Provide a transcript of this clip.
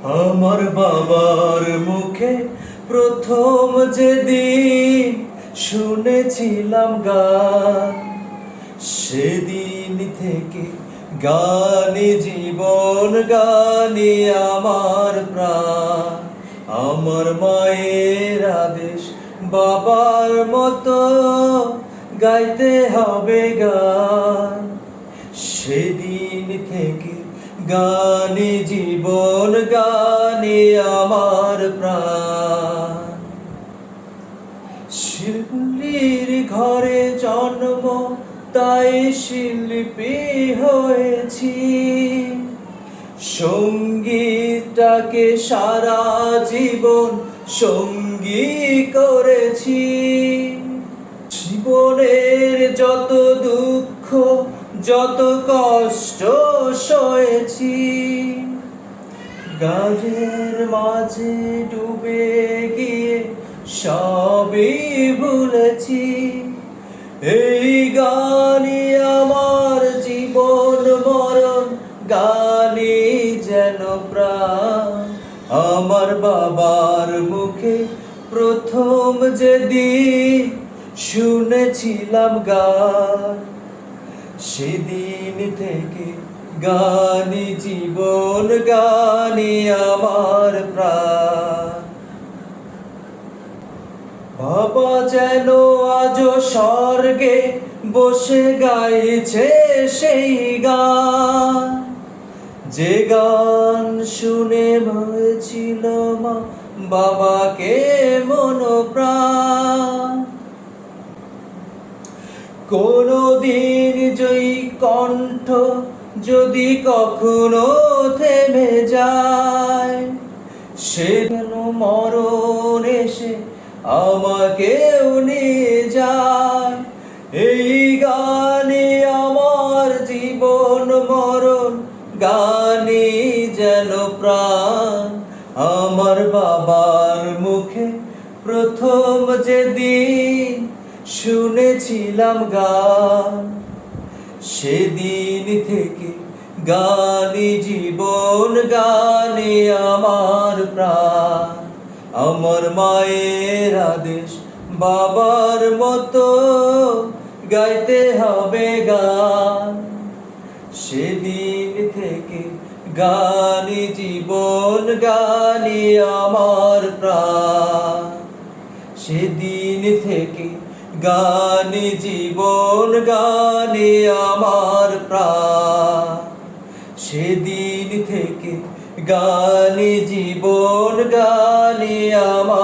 আমার বাবার মুখে প্রথম যেদিন শুনেছিলাম গান, সেদিন থেকে গানে জীবন, গানে আমার প্রাণ। আমার মায়ের আদেশ বাবার মতো গাইতে হবে গান, সেদিন থেকে গানে জীবন, গানে আমার প্রাণ। শিল্পীর ঘরে জন্ম, তাই শিল্পী হয়েছি। সঙ্গীতটাকে সারা জীবন সঙ্গী করেছি। জীবনের যত দুঃখ, যত কষ্ট সয়েছি, গানের মাঝে ডুবে গিয়ে সবই ভুলেছি। এই গানই আমার জীবন মরণ, গানই যেন প্রাণ। আমার বাবার মুখে প্রথম যেদিন শুনেছিলাম গান, সেদিন থেকে গানই জীবন, গানই আমার প্রাণ। বাবা যেন আজও স্বর্গে বসে গাইছে সেই গান, যে গান শুনে হয়েছিল মা বাবাকে মনপ্রাণ। কোনদিন জয়ী কণ্ঠ যদি কখনো থেমে যায়, সে যেন মরণ এসে আমাকেও নিয়ে যায়। এই গানে আমার জীবন মরণ, গানে যেন প্রাণ। আমার বাবার মুখে প্রথম যেদিন শুনেছিলাম গান, সেদিন থেকে গানে জীবন, গানে আমার প্রাণ। আমার মায়ের আদেশ বাবার মতো গাইতে হবে গান, সেদিন থেকে গানে জীবন, গানে আমার প্রাণ। সেদিন থেকে গানে জীবন, গানে আমার প্রাণ। সেদিন থেকে গানে জীবন, গানে আমার